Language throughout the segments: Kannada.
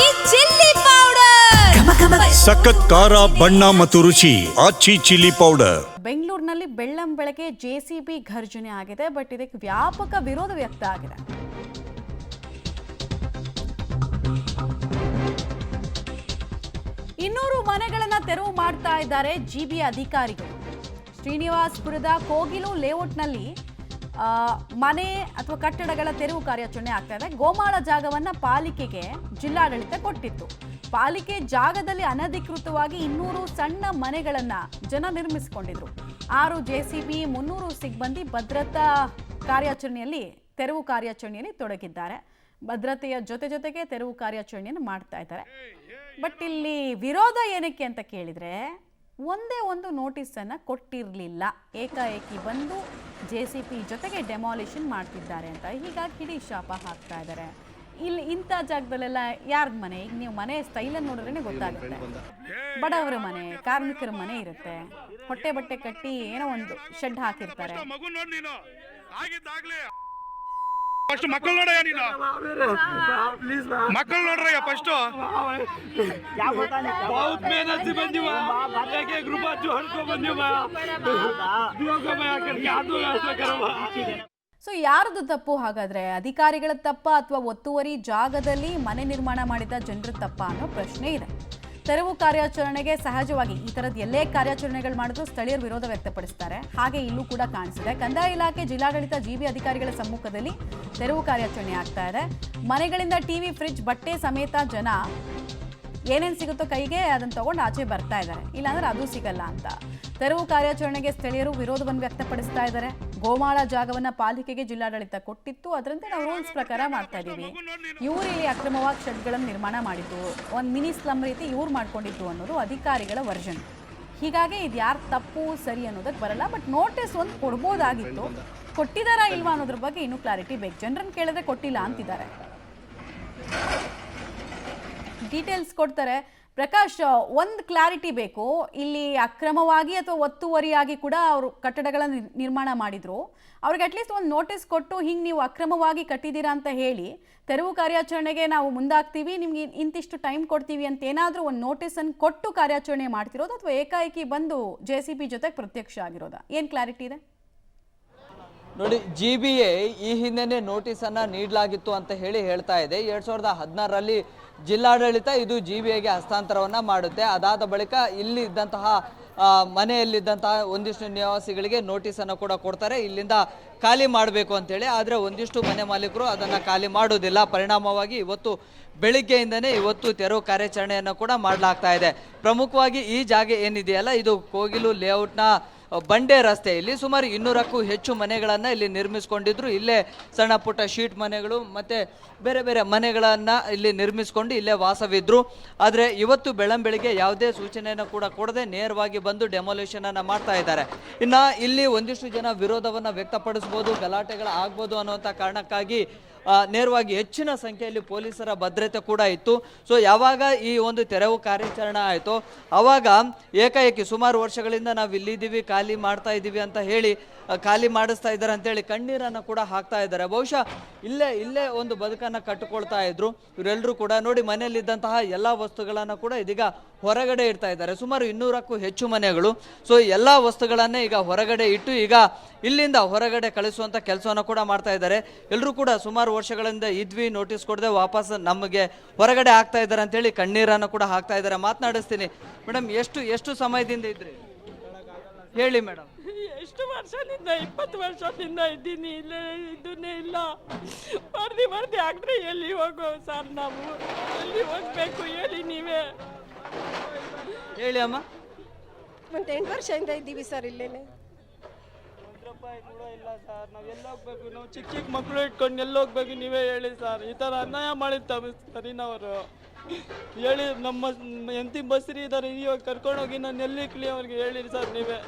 ಆಚಿ ಚಿಲ್ಲಿ ಪೌಡರ್. ಸಖತ್ ಖಾರ, ಬಣ್ಣ ಮತ್ತು ರುಚಿ. ಆಚಿ ಚಿಲ್ಲಿ ಪೌಡರ್. ಬೆಂಗಳೂರಿನಲ್ಲಿ ಬೆಳ್ಳಂ ಬೆಳಗ್ಗೆ ಜೆಸಿಬಿ ಘರ್ಜನೆ ಆಗಿದೆ. ಬಟ್ ಇದಕ್ಕೆ ವ್ಯಾಪಕ ವಿರೋಧ ವ್ಯಕ್ತ ಆಗಿದೆ. ಇನ್ನೂರು ಮನೆಗಳನ್ನ ತೆರವು ಮಾಡ್ತಾ ಇದ್ದಾರೆ ಜಿಬಿ ಅಧಿಕಾರಿಗಳು. ಶ್ರೀನಿವಾಸಪುರದ ಕೋಗಿಲು ಲೇಔಟ್ನಲ್ಲಿ ಮನೆ ಅಥವಾ ಕಟ್ಟಡಗಳ ತೆರವು ಕಾರ್ಯಾಚರಣೆ ಆಗ್ತಾ ಇದೆ. ಗೋಮಾಳ ಜಾಗವನ್ನ ಪಾಲಿಕೆಗೆ ಜಿಲ್ಲಾಡಳಿತ ಕೊಟ್ಟಿತ್ತು. ಪಾಲಿಕೆ ಜಾಗದಲ್ಲಿ ಅನಧಿಕೃತವಾಗಿ 200 ಸಣ್ಣ ಮನೆಗಳನ್ನ ಜನ ನಿರ್ಮಿಸಿಕೊಂಡಿದ್ರು. 6 ಜೆಸಿಬಿ 300 ಸಿಬ್ಬಂದಿ ಭದ್ರತಾ ಕಾರ್ಯಾಚರಣೆಯಲ್ಲಿ ತೆರವು ಕಾರ್ಯಾಚರಣೆಯಲ್ಲಿ ತೊಡಗಿದ್ದಾರೆ. ಭದ್ರತೆಯ ಜೊತೆಗೆ ತೆರವು ಕಾರ್ಯಾಚರಣೆಯನ್ನು ಮಾಡ್ತಾ ಇದ್ದಾರೆ. ಬಟ್ ಇಲ್ಲಿ ವಿರೋಧ ಏನಕ್ಕೆ ಅಂತ ಕೇಳಿದ್ರೆ, ಒಂದೇ ಒಂದು ನೋಟಿಸನ್ನು ಕೊಟ್ಟಿರಲಿಲ್ಲ. ಏಕಾಏಕಿ ಬಂದು ಜೆಸಿಬಿ ಜೊತೆಗೆ ಡೆಮಾಲಿಷನ್ ಮಾಡ್ತಿದ್ದಾರೆ ಅಂತ. ಹೀಗಾಗಿ ಹಿಡಿ ಶಾಪ ಹಾಕ್ತಾ ಇದ್ದಾರೆ. ಇಲ್ಲಿ ಇಂಥ ಜಾಗದಲ್ಲೆಲ್ಲ ಯಾರ್ದ ಮನೆ? ಈಗ ನೀವು ಮನೆ ಸ್ಟೈಲನ್ನು ನೋಡಿದ್ರೆ ಗೊತ್ತಾಗುತ್ತೆ. ಬಡವರ ಮನೆ, ಕಾರ್ಮಿಕರ ಮನೆ ಇರುತ್ತೆ. ಹೊಟ್ಟೆ ಬಟ್ಟೆ ಕಟ್ಟಿ ಏನೋ ಒಂದು ಶೆಡ್ ಹಾಕಿರ್ತಾರೆ. ಮಕ್ಕಳು ನೋಡ್ರಯ್ಯ, ನೀನು ಮಕ್ಕಳು ನೋಡ್ರಯ್ಯ. ಫಸ್ಟ್ बहुत मेहनत से बंदी एक एक रुपया जो हड़को बंदी ಸೊ ಯಾರದು ತಪ್ಪು ಹಾಗಾದ್ರೆ? ಅಧಿಕಾರಿಗಳ ತಪ್ಪ ಅಥವಾ ಒತ್ತುವರಿ ಜಾಗದಲ್ಲಿ ಮನೆ ನಿರ್ಮಾಣ ಮಾಡಿದ ಜನರ ತಪ್ಪ ಅನ್ನೋ ಪ್ರಶ್ನೆ ಇದೆ. ತೆರವು ಕಾರ್ಯಾಚರಣೆಗೆ ಸಹಜವಾಗಿ ಈ ಥರದ್ದು ಎಲ್ಲೇ ಕಾರ್ಯಾಚರಣೆಗಳು ಮಾಡಿದ್ರು ಸ್ಥಳೀಯರು ವಿರೋಧ ವ್ಯಕ್ತಪಡಿಸ್ತಾರೆ. ಹಾಗೆ ಇಲ್ಲೂ ಕೂಡ ಕಾಣಿಸಿದೆ. ಕಂದಾಯ ಇಲಾಖೆ, ಜಿಲ್ಲಾಡಳಿತ, ಜಿಬಿ ಅಧಿಕಾರಿಗಳ ಸಮ್ಮುಖದಲ್ಲಿ ತೆರವು ಕಾರ್ಯಾಚರಣೆ ಆಗ್ತಾ ಇದೆ. ಮನೆಗಳಿಂದ ಟಿವಿ, ಫ್ರಿಡ್ಜ್, ಬಟ್ಟೆ ಸಮೇತ ಜನ ಏನೇನು ಸಿಗುತ್ತೋ ಕೈಗೆ ಅದನ್ನು ತಗೊಂಡು ಆಚೆ ಬರ್ತಾ ಇದ್ದಾರೆ. ಇಲ್ಲಾಂದ್ರೆ ಅದು ಸಿಗಲ್ಲ ಅಂತ ತೆರವು ಕಾರ್ಯಾಚರಣೆಗೆ ಸ್ಥಳೀಯರು ವಿರೋಧವನ್ನು ವ್ಯಕ್ತಪಡಿಸ್ತಾ ಇದ್ದಾರೆ. ಗೋಮಾಳ ಜಾಗವನ್ನು ಪಾಲಿಕೆಗೆ ಜಿಲ್ಲಾಡಳಿತ ಕೊಟ್ಟಿತ್ತು, ಅದರಂತೆ ನಾವು ರೂಲ್ಸ್ ಪ್ರಕಾರ ಮಾಡ್ತಾ ಇದ್ದೀವಿ. ಇವರು ಇಲ್ಲಿ ಅಕ್ರಮವಾಗಿ ಶೆಡ್ಗಳನ್ನು ನಿರ್ಮಾಣ ಮಾಡಿದ್ದು, ಒಂದು ಮಿನಿ ಸ್ಲಮ್ ರೀತಿ ಇವ್ರು ಮಾಡ್ಕೊಂಡಿದ್ದು ಅನ್ನೋದು ಅಧಿಕಾರಿಗಳ ವರ್ಷನ್. ಹೀಗಾಗಿ ಇದು ಯಾರು ತಪ್ಪು ಸರಿ ಅನ್ನೋದಕ್ಕೆ ಬರಲ್ಲ. ಬಟ್ ನೋಟಿಸ್ ಒಂದು ಕೊಡ್ಬೋದಾಗಿತ್ತು. ಕೊಟ್ಟಿದ್ದಾರಾ ಇಲ್ವಾ ಅನ್ನೋದ್ರ ಬಗ್ಗೆ ಇನ್ನೂ ಕ್ಲಾರಿಟಿ ಬೇಕು. ಜನರನ್ನು ಕೇಳಿದ್ರೆ ಕೊಟ್ಟಿಲ್ಲ ಅಂತಿದ್ದಾರೆ. ಡೀಟೇಲ್ಸ್ ಕೊಡ್ತಾರೆ. ಪ್ರಕಾಶ್, ಒಂದು ಕ್ಲಾರಿಟಿ ಬೇಕು. ಇಲ್ಲಿ ಅಕ್ರಮವಾಗಿ ಅಥವಾ ಒತ್ತುವರಿಯಾಗಿ ಕೂಡ ಅವರು ಕಟ್ಟಡಗಳನ್ನು ನಿರ್ಮಾಣ ಮಾಡಿದ್ರು. ಅವ್ರಿಗೆ ಅಟ್ಲೀಸ್ಟ್ ಒಂದು ನೋಟಿಸ್ ಕೊಟ್ಟು ಹಿಂಗೆ ನೀವು ಅಕ್ರಮವಾಗಿ ಕಟ್ಟಿದ್ದೀರಾ ಅಂತ ಹೇಳಿ ತೆರವು ಕಾರ್ಯಾಚರಣೆಗೆ ನಾವು ಮುಂದಾಗ್ತೀವಿ, ನಿಮ್ಗೆ ಇಂತಿಷ್ಟು ಟೈಮ್ ಕೊಡ್ತೀವಿ ಅಂತ ಏನಾದರೂ ಒಂದು ನೋಟಿಸನ್ನು ಕೊಟ್ಟು ಕಾರ್ಯಾಚರಣೆ ಮಾಡ್ತಿರೋದು, ಅಥವಾ ಏಕಾಏಕಿ ಬಂದು ಜೆಸಿಬಿ ಜೊತೆಗೆ ಪ್ರತ್ಯಕ್ಷ ಆಗಿರೋದಾ? ಏನು ಕ್ಲಾರಿಟಿ ಇದೆ? ನೋಡಿ, GBA ಈ ಹಿಂದೆನೇ ನೋಟಿಸನ್ನು ನೀಡಲಾಗಿತ್ತು ಅಂತ ಹೇಳ್ತಾ ಇದೆ. 2016ರಲ್ಲಿ ಜಿಲ್ಲಾಡಳಿತ ಇದು GBAಗೆ ಹಸ್ತಾಂತರವನ್ನು ಮಾಡುತ್ತೆ. ಅದಾದ ಬಳಿಕ ಇಲ್ಲಿ ಇದ್ದಂತಹ ಮನೆಯಲ್ಲಿದ್ದಂತಹ ಒಂದಿಷ್ಟು ನಿವಾಸಿಗಳಿಗೆ ನೋಟಿಸನ್ನು ಕೂಡ ಕೊಡ್ತಾರೆ, ಇಲ್ಲಿಂದ ಖಾಲಿ ಮಾಡಬೇಕು ಅಂತೇಳಿ. ಆದರೆ ಒಂದಿಷ್ಟು ಮನೆ ಮಾಲೀಕರು ಅದನ್ನು ಖಾಲಿ ಮಾಡೋದಿಲ್ಲ. ಪರಿಣಾಮವಾಗಿ ಇವತ್ತು ಬೆಳಿಗ್ಗೆಯಿಂದನೇ ತೆರವು ಕಾರ್ಯಾಚರಣೆಯನ್ನು ಕೂಡ ಮಾಡಲಾಗ್ತಾ ಇದೆ. ಪ್ರಮುಖವಾಗಿ ಈ ಜಾಗ ಏನಿದೆಯಲ್ಲ, ಇದು ಕೋಗಿಲು ಲೇಔಟ್ನ ಬಂಡೆ ರಸ್ತೆಯಲ್ಲಿ ಸುಮಾರು 200ಕ್ಕೂ ಹೆಚ್ಚು ಮನೆಗಳನ್ನು ಇಲ್ಲಿ ನಿರ್ಮಿಸಿಕೊಂಡಿದ್ರು. ಇಲ್ಲೇ ಸಣ್ಣ ಪುಟ್ಟ ಶೀಟ್ ಮನೆಗಳು ಮತ್ತು ಬೇರೆ ಬೇರೆ ಮನೆಗಳನ್ನು ಇಲ್ಲಿ ನಿರ್ಮಿಸಿಕೊಂಡು ಇಲ್ಲೇ ವಾಸವಿದ್ರು. ಆದರೆ ಇವತ್ತು ಬೆಳಂಬೆಳಿಗ್ಗೆ ಯಾವುದೇ ಸೂಚನೆಯನ್ನು ಕೂಡ ಕೊಡದೆ ನೇರವಾಗಿ ಬಂದು ಡೆಮೊಲೇಷನನ್ನು ಮಾಡ್ತಾ ಇದ್ದಾರೆ. ಇನ್ನು ಇಲ್ಲಿ ಒಂದಿಷ್ಟು ಜನ ವಿರೋಧವನ್ನು ವ್ಯಕ್ತಪಡಿಸ್ಬೋದು, ಗಲಾಟೆಗಳು ಆಗ್ಬೋದು ಅನ್ನುವಂಥ ಕಾರಣಕ್ಕಾಗಿ ನೇರವಾಗಿ ಹೆಚ್ಚಿನ ಸಂಖ್ಯೆಯಲ್ಲಿ ಪೊಲೀಸರ ಭದ್ರತೆ ಕೂಡ ಇತ್ತು. ಸೊ ಯಾವಾಗ ಈ ಒಂದು ತೆರವು ಕಾರ್ಯಾಚರಣೆ ಆಯಿತು, ಆವಾಗ ಏಕಾಏಕಿ ಸುಮಾರು ವರ್ಷಗಳಿಂದ ನಾವು ಇಲ್ಲಿದ್ದೀವಿ, ಖಾಲಿ ಮಾಡ್ತಾ ಇದ್ದೀವಿ ಅಂತ ಹೇಳಿ ಖಾಲಿ ಮಾಡಿಸ್ತಾ ಇದ್ದಾರೆ ಅಂತೇಳಿ ಕಣ್ಣೀರನ್ನು ಕೂಡ ಹಾಕ್ತಾ ಇದ್ದಾರೆ. ಬಹುಶಃ ಇಲ್ಲೇ ಒಂದು ಬದುಕನ್ನು ಕಟ್ಟಿಕೊಳ್ತಾ ಇದ್ರು ಇವರೆಲ್ಲರೂ ಕೂಡ. ನೋಡಿ, ಮನೆಯಲ್ಲಿದ್ದಂತಹ ಎಲ್ಲ ವಸ್ತುಗಳನ್ನು ಕೂಡ ಇದೀಗ ಹೊರಗಡೆ ಇಡ್ತಾ ಇದ್ದಾರೆ. ಸುಮಾರು 200ಕ್ಕೂ ಹೆಚ್ಚು ಮನೆಗಳು. ಸೊ ಎಲ್ಲ ವಸ್ತುಗಳನ್ನೇ ಈಗ ಹೊರಗಡೆ ಇಟ್ಟು ಈಗ ಇಲ್ಲಿಂದ ಹೊರಗಡೆ ಕಳಿಸುವಂಥ ಕೆಲಸವನ್ನು ಕೂಡ ಮಾಡ್ತಾ ಇದ್ದಾರೆ. ಎಲ್ಲರೂ ಕೂಡ ಸುಮಾರು ವರ್ಷಗಳಿಂದ ಇದ್ವಿ, ನೋಟಿಸ್ ಕೊಡದೆ ವಾಪಸ್ ನಮಗೆ ಹೊರಗಡೆ ಆಗ್ತಾ ಇದ್ದಾರೆ ಅಂತೇಳಿ ಕಣ್ಣೀರನ್ನು ಕೂಡ ಹಾಕ್ತಾ ಇದ್ದಾರೆ. ಮಾತನಾಡಿಸ್ತೀನಿ ಮೇಡಮ್, ಎಷ್ಟು ಸಮಯದಿಂದ ಇದ್ರಿ ಹೇಳಿ ಮೇಡಮ್? ಎಷ್ಟು ವರ್ಷದಿಂದ? 20 ವರ್ಷದಿಂದ ಇದ್ದೀನಿ, ಇಲ್ಲೇ ಇದನ್ನೇ ಇಲ್ಲ. ವರದಿ ಆಗ್ರೆ ಎಲ್ಲಿ ಹೋಗೋ ಸರ್? ನಾವು ಎಲ್ಲಿ ಹೋಗ್ಬೇಕು ಹೇಳಿ ನೀವೇ ಹೇಳಿ ಅಮ್ಮ. ಮತ್ತೆ 8 ವರ್ಷದಿಂದ ಇದ್ದೀವಿ ಸರ್ ಇಲ್ಲೇನೆ. ರೂಪಾಯಿ ಕೂಡ ಇಲ್ಲ ಸರ್. ನಾವು ಎಲ್ಲಿ ಹೋಗ್ಬೇಕು? ನಾವು ಚಿಕ್ಕ ಮಕ್ಕಳು ಇಟ್ಕೊಂಡು ಎಲ್ಲಿ ಹೋಗ್ಬೇಕು ನೀವೇ ಹೇಳಿ ಸರ್. ಈ ಥರ ಅನ್ಯಾಯ ಮಾಡಿರ್ತಾವೆ ಸರಿನವರು ಹೇಳಿ. ನಮ್ಮ ಎಂತಿ ಬಸ್ರಿ ಇದ್ದಾರೆ, ಇವಾಗ ಕರ್ಕೊಂಡೋಗಿ ನಾನು ಎಲ್ಲಿ ಇಕ್ಲಿ ಅವ್ರಿಗೆ ಹೇಳಿ ಸರ್, ನೀವೇ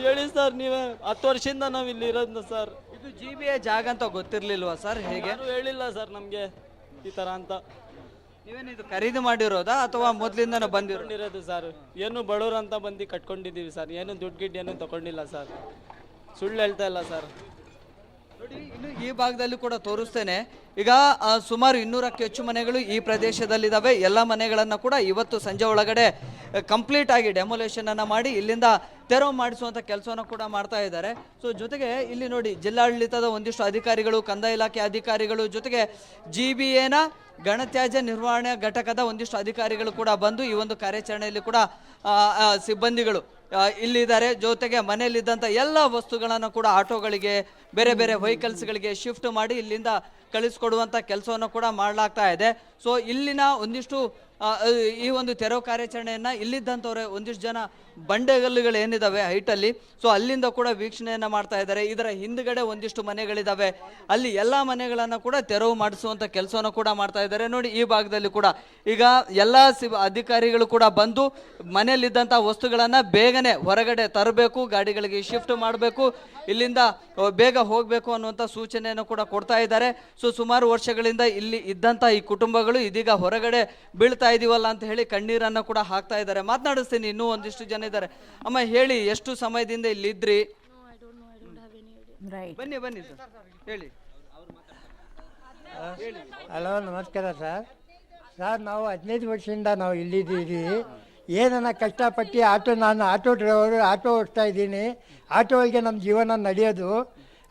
ಹೇಳಿ ಸರ್. ನೀವೇ 10 ವರ್ಷದಿಂದ ನಾವು ಇಲ್ಲಿ ಇರೋದು ಸರ್. ಇದು GBA ಜಾಗ ಅಂತ ಗೊತ್ತಿರ್ಲಿಲ್ವಾ ಸರ್? ಹೇಗೆ ಹೇಳಿಲ್ಲ ಸರ್ ನಮಗೆ ಈ ಥರ ಅಂತ. ನೀವೇನಿದು ಖರೀದಿ ಮಾಡಿರೋದಾ ಅಥವಾ ಮೊದಲಿಂದ ಬಂದಿರೋದು ಸರ್? ಏನು ಬಡವರು ಅಂತ ಬಂದು ಕಟ್ಕೊಂಡಿದ್ದೀವಿ ಸರ್. ಏನು ದುಡ್ಡು ಗಿಡ್ಡು ಏನು ತಗೊಂಡಿಲ್ಲ ಸರ್. ಸುಳ್ಳು ಹೇಳ್ತಾ ಇಲ್ಲ ಸರ್. ನೋಡಿ, ಇನ್ನು ಈ ಭಾಗದಲ್ಲಿ ಕೂಡ ತೋರಿಸ್ತೇನೆ. ಈಗ ಸುಮಾರು 200ಕ್ಕೂ ಹೆಚ್ಚು ಮನೆಗಳು ಈ ಪ್ರದೇಶದಲ್ಲಿದ್ದಾವೆ. ಎಲ್ಲ ಮನೆಗಳನ್ನು ಕೂಡ ಇವತ್ತು ಸಂಜೆ ಒಳಗಡೆ ಕಂಪ್ಲೀಟ್ ಆಗಿ ಡೆಮೊಲೇಷನ್ ಅನ್ನ ಮಾಡಿ ಇಲ್ಲಿಂದ ತೆರವು ಮಾಡಿಸುವಂತ ಕೆಲಸವನ್ನು ಕೂಡ ಮಾಡ್ತಾ ಇದ್ದಾರೆ. ಸೊ ಜೊತೆಗೆ ಇಲ್ಲಿ ನೋಡಿ, ಜಿಲ್ಲಾಡಳಿತದ ಒಂದಿಷ್ಟು ಅಧಿಕಾರಿಗಳು, ಕಂದಾಯ ಇಲಾಖೆ ಅಧಿಕಾರಿಗಳು, ಜೊತೆಗೆ GBAನ ಘನತ್ಯಾಜ್ಯ ನಿರ್ವಹಣೆ ಘಟಕದ ಒಂದಿಷ್ಟು ಅಧಿಕಾರಿಗಳು ಕೂಡ ಬಂದು ಈ ಒಂದು ಕಾರ್ಯಾಚರಣೆಯಲ್ಲಿ ಕೂಡ ಸಿಬ್ಬಂದಿಗಳು ಇಲ್ಲಿದ್ದಾರೆ. ಜೊತೆಗೆ ಮನೆಯಲ್ಲಿದ್ದಂಥ ಎಲ್ಲ ವಸ್ತುಗಳನ್ನು ಕೂಡ ಆಟೋಗಳಿಗೆ, ಬೇರೆ ಬೇರೆ ವೆಹಿಕಲ್ಸ್ಗಳಿಗೆ ಶಿಫ್ಟ್ ಮಾಡಿ ಇಲ್ಲಿಂದ ಕಳಿಸ್ಕೊಡುವಂಥ ಕೆಲಸವನ್ನು ಕೂಡ ಮಾಡಲಾಗ್ತಾ ಇದೆ. ಸೊ ಇಲ್ಲಿನ ಒಂದಿಷ್ಟು ಈ ಒಂದು ತೆರವು ಕಾರ್ಯಾಚರಣೆಯನ್ನು ಇಲ್ಲಿದ್ದಂಥವ್ರೆ ಒಂದಿಷ್ಟು ಜನ ಬಂಡೆಗಲ್ಲುಗಳು ಏನಿದಾವೆ ಹೈಟಲ್ಲಿ, ಸೊ ಅಲ್ಲಿಂದ ಕೂಡ ವೀಕ್ಷಣೆಯನ್ನು ಮಾಡ್ತಾ ಇದ್ದಾರೆ. ಇದರ ಹಿಂದ್ಗಡೆ ಒಂದಿಷ್ಟು ಮನೆಗಳಿದ್ದಾವೆ, ಅಲ್ಲಿ ಎಲ್ಲ ಮನೆಗಳನ್ನು ಕೂಡ ತೆರವು ಮಾಡಿಸುವಂಥ ಕೆಲಸವನ್ನು ಕೂಡ ಮಾಡ್ತಾ ಇದ್ದಾರೆ. ನೋಡಿ, ಈ ಭಾಗದಲ್ಲಿ ಕೂಡ ಈಗ ಎಲ್ಲ ಅಧಿಕಾರಿಗಳು ಕೂಡ ಬಂದು ಮನೆಯಲ್ಲಿದ್ದಂಥ ವಸ್ತುಗಳನ್ನು ಬೇಗನೆ ಹೊರಗಡೆ ತರಬೇಕು, ಗಾಡಿಗಳಿಗೆ ಶಿಫ್ಟ್ ಮಾಡಬೇಕು, ಇಲ್ಲಿಂದ ಬೇಗ ಹೋಗಬೇಕು ಅನ್ನುವಂಥ ಸೂಚನೆಯನ್ನು ಕೂಡ ಕೊಡ್ತಾ ಇದ್ದಾರೆ. ಸೊ ಸುಮಾರು ವರ್ಷಗಳಿಂದ ಇಲ್ಲಿ ಇದ್ದಂಥ ಈ ಕುಟುಂಬಗಳು ಇದೀಗ ಹೊರಗಡೆ ಬೀಳ್ತಾ ಇದೀವಲ್ಲ ಅಂತ ಹೇಳಿ ಕಣ್ಣೀರನ್ನು ಕೂಡ ಹಾಕ್ತಾ ಇದ್ದಾರೆ. ಮಾತನಾಡಿಸ್ತೀನಿ, ಇನ್ನೂ ಒಂದಿಷ್ಟು ಜನ ಇದ್ದಾರೆ. ಅಮ್ಮ ಹೇಳಿ, ಎಷ್ಟು ಸಮಯದಿಂದ ಇಲ್ಲಿ ಇದ್ರಿ? ಬನ್ನಿ ಬನ್ನಿ ಸರ್, ಹೇಳಿ. ಹಲೋ, ನಮಸ್ಕಾರ ಸರ್. ನಾವು 15 ವರ್ಷದಿಂದ ನಾವು ಇಲ್ಲಿದ್ದೀವಿ. ಏನನ್ನ ಕಷ್ಟಪಟ್ಟು ನಾನು ಆಟೋ ಡ್ರೈವರು, ಆಟೋ ಓಡಿಸ್ತಾ ಇದ್ದೀನಿ. ಆಟೋ ಒಳಗೆ ನಮ್ಮ ಜೀವನ ನಡೆಯೋದು.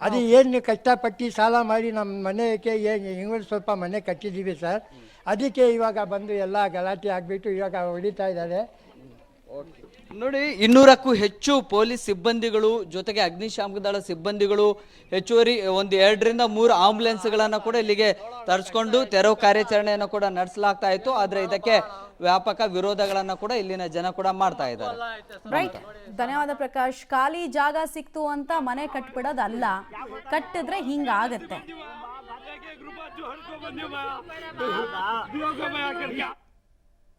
ಅದು ಏನು ನೀವು ಕಷ್ಟಪಟ್ಟು ಸಾಲ ಮಾಡಿ ನಮ್ಮ ಮನೆಗೆ ಹೆಂಗ್ ಸ್ವಲ್ಪ ಮನೆ ಕಟ್ಟಿದ್ದೀವಿ ಸರ್. ಅದಕ್ಕೆ ಇವಾಗ ಬಂದು ಎಲ್ಲ ಗಲಾಟೆ ಆಗಿಬಿಟ್ಟು ಇವಾಗ ಹೊಡಿತಾ ಇದ್ದಾರೆ. ನೋಡಿ, 200ಕ್ಕೂ ಹೆಚ್ಚು ಪೊಲೀಸ್ ಸಿಬ್ಬಂದಿಗಳು, ಜೊತೆಗೆ ಅಗ್ನಿಶಾಮಕ ದಳ ಸಿಬ್ಬಂದಿಗಳು, ಹೆಚ್ಚುವರಿ 2 ರಿಂದ 3 ಆಂಬುಲೆನ್ಸ್ಗಳನ್ನು ಕೂಡ ಇಲ್ಲಿಗೆ ತರಿಸ್ಕೊಂಡು ತೆರವು ಕಾರ್ಯಾಚರಣೆಯನ್ನು ಕೂಡ ನಡೆಸಲಾಗ್ತಾ ಇತ್ತು. ಆದರೆ ಇದಕ್ಕೆ ವ್ಯಾಪಕ ವಿರೋಧಗಳನ್ನು ಕೂಡ ಇಲ್ಲಿನ ಜನ ಕೂಡ ಮಾಡ್ತಾ ಇದ್ದಾರೆ. ರೈಟ್, ಧನ್ಯವಾದ ಪ್ರಕಾಶ್. ಖಾಲಿ ಜಾಗ ಸಿಕ್ತು ಅಂತ ಮನೆ ಕಟ್ಬಿಡೋದಲ್ಲ, ಕಟ್ಟಿದ್ರೆ ಹಿಂಗಾಗತ್ತೆ. ग्रुप जो हड़को बंदे में दियो के मैं करके